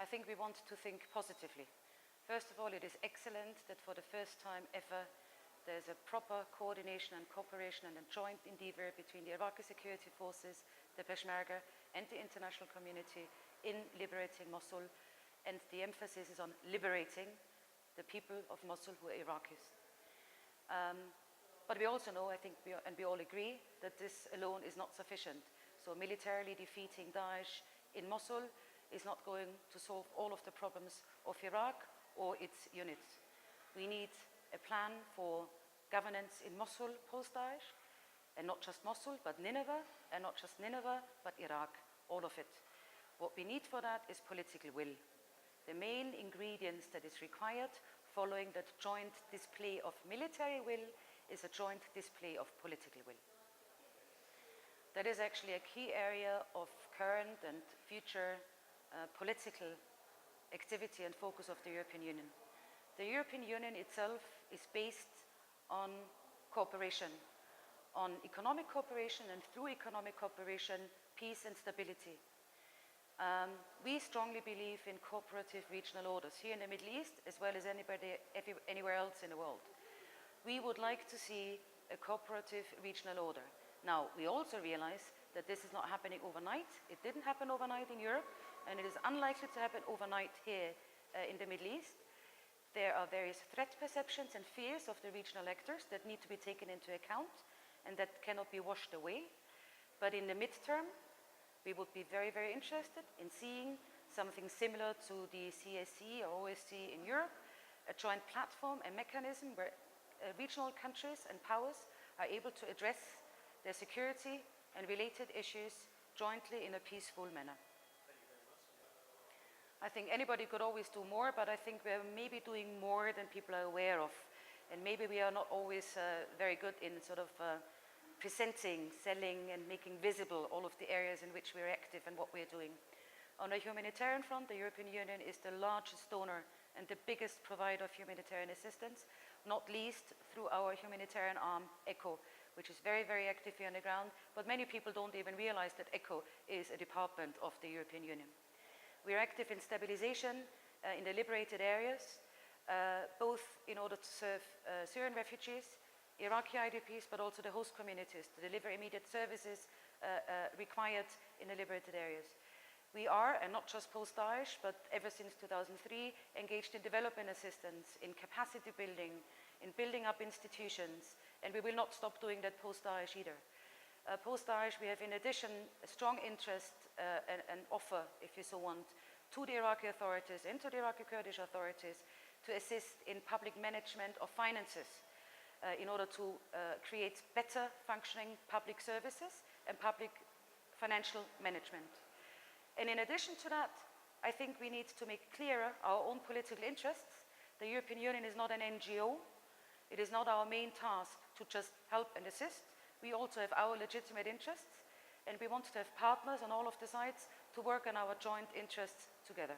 I think we want to think positively. First of all, it is excellent that for the first time ever there's a proper coordination and cooperation and a joint endeavor between the Iraqi security forces, the Peshmerga, and the international community in liberating Mosul. And the emphasis is on liberating the people of Mosul who are Iraqis. But we also know, I think, we all agree, that this alone is not sufficient. So militarily defeating Daesh in Mosul is not going to solve all of the problems of Iraq or its units. We need a plan for governance in Mosul post-Daesh, and not just Mosul, but Nineveh, and not just Nineveh, but Iraq, all of it. What we need for that is political will. The main ingredients that is required following that joint display of military will is a joint display of political will. That is actually a key area of current and future political activity and focus of the European Union. The European Union itself is based on cooperation, on economic cooperation, and through economic cooperation, peace and stability. We strongly believe in cooperative regional orders here in the Middle East, as well as anywhere else in the world. We would like to see a cooperative regional order. Now, we also realize that this is not happening overnight. It didn't happen overnight in Europe, and it is unlikely to happen overnight here in the Middle East. There are various threat perceptions and fears of the regional actors that need to be taken into account and that cannot be washed away. But in the midterm, we would be very, very interested in seeing something similar to the CSC or OSCE in Europe, a joint platform, a mechanism where regional countries and powers are able to address their security and related issues jointly in a peaceful manner. I think anybody could always do more, but I think we're maybe doing more than people are aware of. And maybe we are not always very good in sort of presenting, selling, and making visible all of the areas in which we're active and what we're doing. On the humanitarian front, the European Union is the largest donor and the biggest provider of humanitarian assistance, not least through our humanitarian arm, ECHO, which is very, very active here on the ground. But many people don't even realize that ECHO is a department of the European Union. We are active in stabilization in the liberated areas, both in order to serve Syrian refugees, Iraqi IDPs, but also the host communities to deliver immediate services required in the liberated areas. We are, and not just post-Daesh, but ever since 2003, engaged in development assistance, in capacity building, in building up institutions, and we will not stop doing that post-Daesh either. Post-Daesh, we have in addition a strong interest and offer, if you so want, to the Iraqi authorities and to the Iraqi Kurdish authorities to assist in public management of finances in order to create better functioning public services and public financial management. And in addition to that, I think we need to make clearer our own political interests. The European Union is not an NGO. It is not our main task to just help and assist. We also have our legitimate interests, and we want to have partners on all of the sides to work on our joint interests together.